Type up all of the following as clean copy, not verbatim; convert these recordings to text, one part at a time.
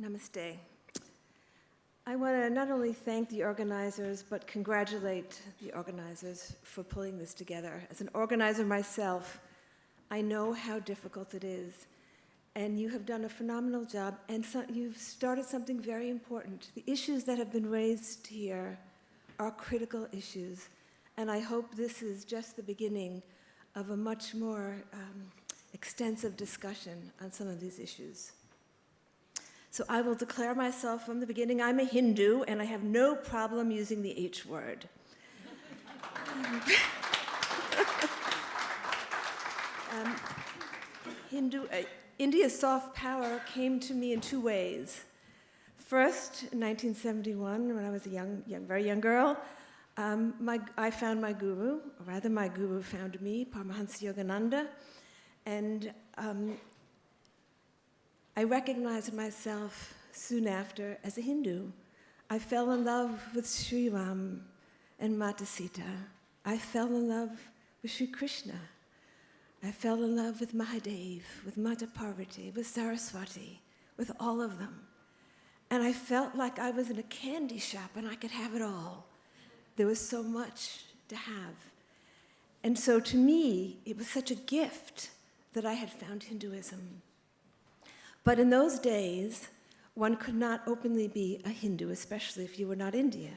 Namaste. I want to not only thank the organizers, but congratulate the organizers for pulling this together. As an organizer myself, I know how difficult it is, and you have done a phenomenal job, and you've started something very important. The issues that have been raised here are critical issues, and I hope this is just the beginning of a much more extensive discussion on some of these issues. So I will declare myself from the beginning, I'm a Hindu, and I have no problem using the H word. India's soft power came to me in two ways. First, in 1971, when I was a very young girl, I found my guru, or rather my guru found me, Paramahansa Yogananda, and I recognized myself soon after as a Hindu. I fell in love with Sri Ram and Mata Sita. I fell in love with Sri Krishna. I fell in love with Mahadev, with Mata Parvati, with Saraswati, with all of them. And I felt like I was in a candy shop and I could have it all. There was so much to have. And so to me, it was such a gift that I had found Hinduism. But in those days, one could not openly be a Hindu, especially if you were not Indian.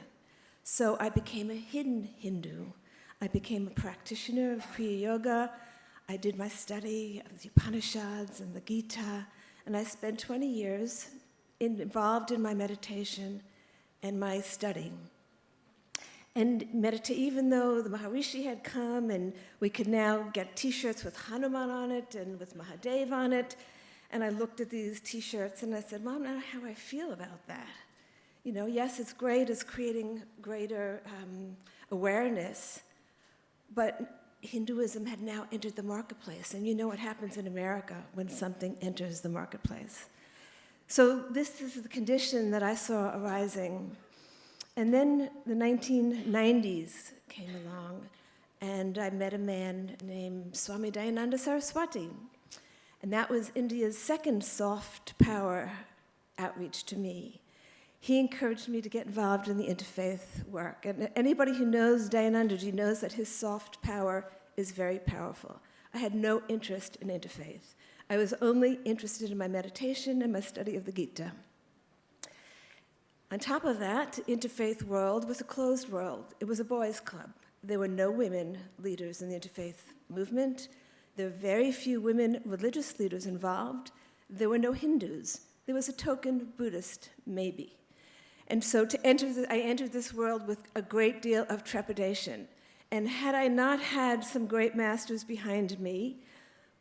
So I became a hidden Hindu. I became a practitioner of Kriya Yoga. I did my study of the Upanishads and the Gita, and I spent 20 years involved in my meditation and my studying. And even though the Maharishi had come and we could now get T-shirts with Hanuman on it and with Mahadev on it, and I looked at these T-shirts and I said, Mom, I don't know how I feel about that. You know, yes, it's great, it's creating greater awareness, but Hinduism had now entered the marketplace, and you know what happens in America when something enters the marketplace. So this is the condition that I saw arising. And then the 1990s came along, and I met a man named Swami Dayananda Saraswati. And that was India's second soft power outreach to me. He encouraged me to get involved in the interfaith work. And anybody who knows Dayanandaji knows that his soft power is very powerful. I had no interest in interfaith. I was only interested in my meditation and my study of the Gita. On top of that, the interfaith world was a closed world. It was a boys' club. There were no women leaders in the interfaith movement. There were very few women religious leaders involved. There were no Hindus. There was a token Buddhist, maybe. And so I entered this world with a great deal of trepidation. And had I not had some great masters behind me,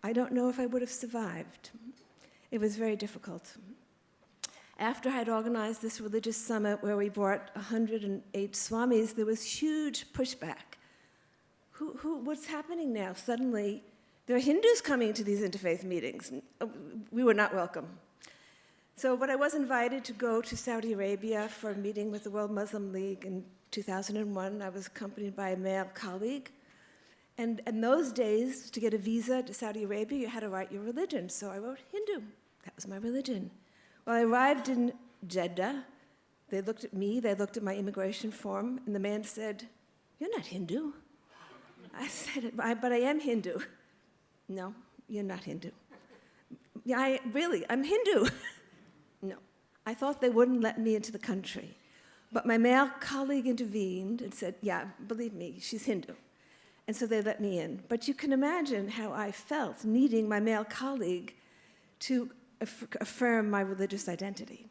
I don't know if I would have survived. It was very difficult. After I had organized this religious summit where we brought 108 swamis, there was huge pushback. What's happening now? Suddenly, there are Hindus coming to these interfaith meetings. We were not welcome. So, but I was invited to go to Saudi Arabia for a meeting with the World Muslim League in 2001. I was accompanied by a male colleague. And in those days, to get a visa to Saudi Arabia, you had to write your religion. So I wrote Hindu. That was my religion. Well, I arrived in Jeddah. They looked at me, they looked at my immigration form, and the man said, "You're not Hindu." I said, "But I am Hindu." "No, you're not Hindu." "Yeah, I'm Hindu." No. I thought they wouldn't let me into the country. But my male colleague intervened and said, "Yeah, believe me, she's Hindu." And so they let me in. But you can imagine how I felt needing my male colleague to affirm my religious identity.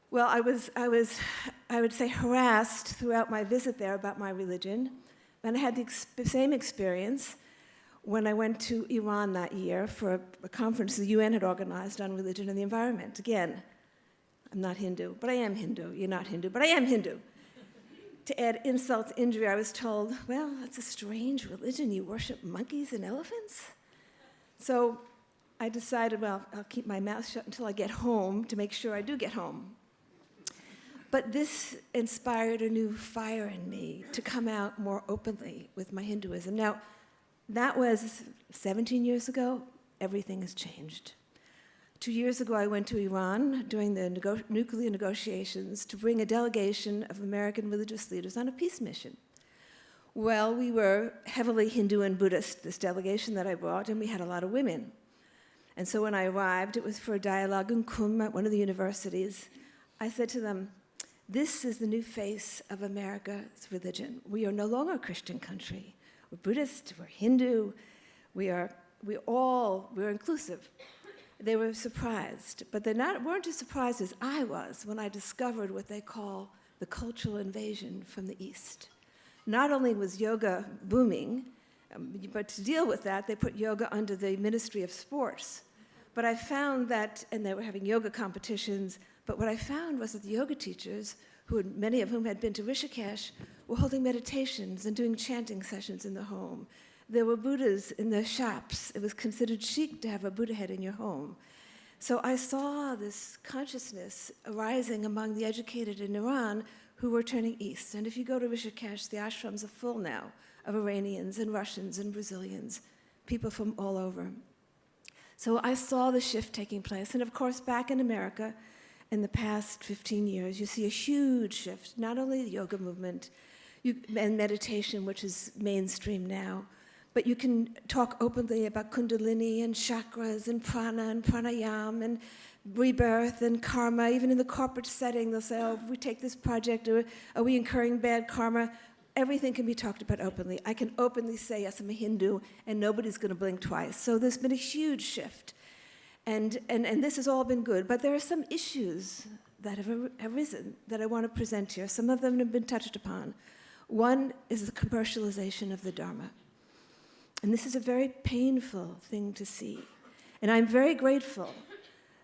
Well, I would say, harassed throughout my visit there about my religion. And I had the same experience when I went to Iran that year for a conference the UN had organized on religion and the environment. Again, I'm not Hindu, but I am Hindu. You're not Hindu, but I am Hindu. To add insult to injury, I was told, "Well, that's a strange religion. You worship monkeys and elephants?" So I decided, well, I'll keep my mouth shut until I get home to make sure I do get home. But this inspired a new fire in me to come out more openly with my Hinduism. Now, that was 17 years ago. Everything has changed. 2 years ago, I went to Iran during the nuclear negotiations to bring a delegation of American religious leaders on a peace mission. Well, we were heavily Hindu and Buddhist, this delegation that I brought, and we had a lot of women. And so when I arrived, it was for a dialogue in Qum at one of the universities. I said to them, this is the new face of America's religion. We are no longer a Christian country. We're Buddhist, we're Hindu, we're inclusive. They were surprised, but they weren't as surprised as I was when I discovered what they call the cultural invasion from the East. Not only was yoga booming, but to deal with that, they put yoga under the Ministry of Sports. But I found that, and they were having yoga competitions, but what I found was that the yoga teachers, many of whom had been to Rishikesh, were holding meditations and doing chanting sessions in the home. There were Buddhas in their shops. It was considered chic to have a Buddha head in your home. So I saw this consciousness arising among the educated in Iran who were turning east. And if you go to Rishikesh, the ashrams are full now of Iranians and Russians and Brazilians, people from all over. So I saw the shift taking place. And of course, back in America, in the past 15 years, you see a huge shift, not only the yoga movement and meditation, which is mainstream now, but you can talk openly about kundalini and chakras and prana and pranayam and rebirth and karma. Even in the corporate setting, they'll say, oh, if we take this project, are we incurring bad karma? Everything can be talked about openly. I can openly say, yes, I'm a Hindu, and nobody's going to blink twice. So there's been a huge shift. And this has all been good. But there are some issues that have arisen that I want to present here. Some of them have been touched upon. One is the commercialization of the Dharma. And this is a very painful thing to see. And I'm very grateful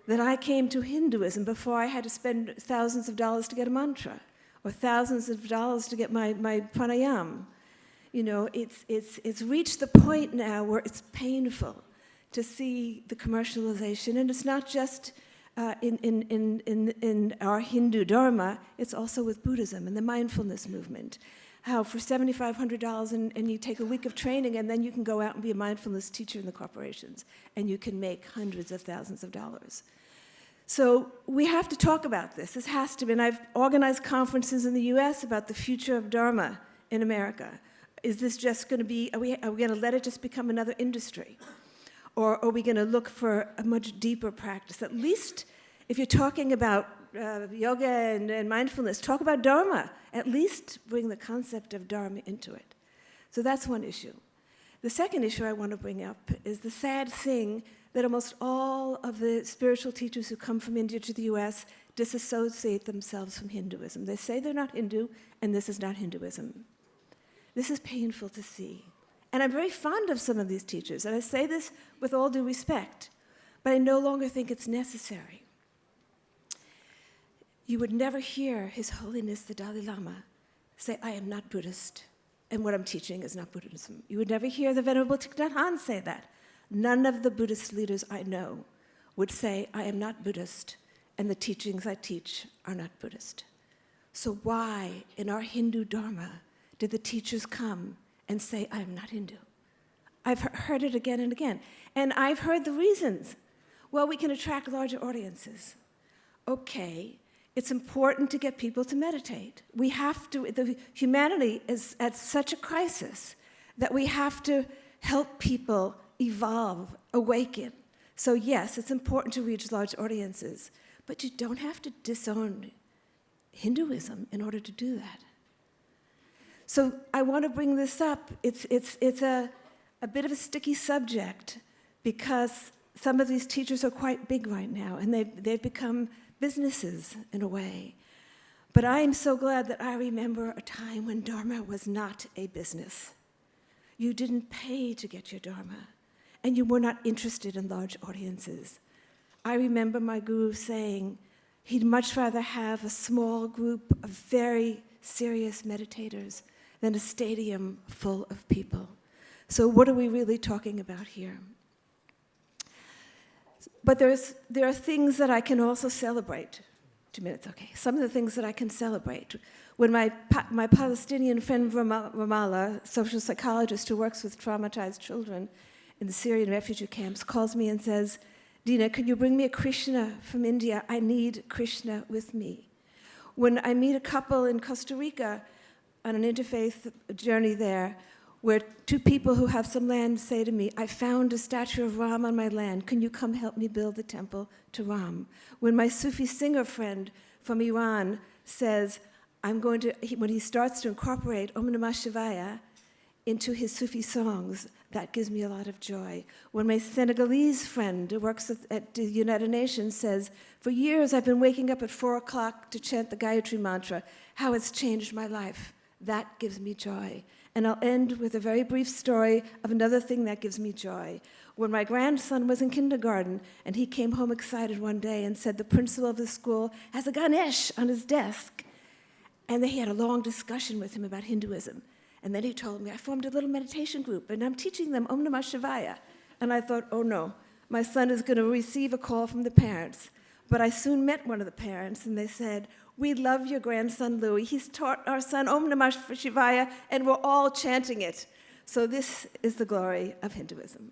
that I came to Hinduism before I had to spend thousands of dollars to get a mantra, or thousands of dollars to get my pranayam. You know, it's reached the point now where it's painful to see the commercialization. And it's not just in our Hindu Dharma, it's also with Buddhism and the mindfulness movement. How for $7,500 and you take a week of training, and then you can go out and be a mindfulness teacher in the corporations, and you can make hundreds of thousands of dollars. So we have to talk about this. This has to be, and I've organized conferences in the US about the future of Dharma in America. Is this just going to be, are we going to let it just become another industry? Or are we going to look for a much deeper practice? At least if you're talking about yoga and mindfulness, talk about Dharma. At least bring the concept of Dharma into it. So that's one issue. The second issue I want to bring up is the sad thing that almost all of the spiritual teachers who come from India to the US disassociate themselves from Hinduism. They say they're not Hindu, and this is not Hinduism. This is painful to see. And I'm very fond of some of these teachers, and I say this with all due respect, but I no longer think it's necessary. You would never hear His Holiness the Dalai Lama say, I am not Buddhist, and what I'm teaching is not Buddhism. You would never hear the Venerable Thich Nhat Hanh say that. None of the Buddhist leaders I know would say, I am not Buddhist, and the teachings I teach are not Buddhist. So why, in our Hindu Dharma, did the teachers come and say, I am not Hindu? I've heard it again and again. And I've heard the reasons. Well, we can attract larger audiences. Okay, it's important to get people to meditate. We have to, humanity is at such a crisis that we have to help people evolve, awaken. So yes, it's important to reach large audiences, but you don't have to disown Hinduism in order to do that. So I want to bring this up. It's a bit of a sticky subject because some of these teachers are quite big right now, and they've become businesses in a way. But I am so glad that I remember a time when Dharma was not a business. You didn't pay to get your Dharma, and you were not interested in large audiences. I remember my guru saying he'd much rather have a small group of very serious meditators than a stadium full of people. So what are we really talking about here? But there are things that I can also celebrate. 2 minutes, okay. Some of the things that I can celebrate. When my Palestinian friend Ramallah, social psychologist who works with traumatized children in the Syrian refugee camps, calls me and says, Dena, can you bring me a Krishna from India? I need Krishna with me. When I meet a couple in Costa Rica on an interfaith journey there, where two people who have some land say to me, I found a statue of Ram on my land. Can you come help me build the temple to Ram? When my Sufi singer friend from Iran says, when he starts to incorporate Om Namah Shivaya into his Sufi songs, that gives me a lot of joy. When my Senegalese friend who works at the United Nations says, for years I've been waking up at 4 o'clock to chant the Gayatri Mantra, how it's changed my life, that gives me joy. And I'll end with a very brief story of another thing that gives me joy. When my grandson was in kindergarten, and he came home excited one day and said the principal of the school has a Ganesh on his desk. And he had a long discussion with him about Hinduism. And then he told me, I formed a little meditation group, and I'm teaching them Om Namah Shivaya. And I thought, oh no, my son is going to receive a call from the parents. But I soon met one of the parents, and they said, we love your grandson, Louis. He's taught our son Om Namah Shivaya, and we're all chanting it. So this is the glory of Hinduism.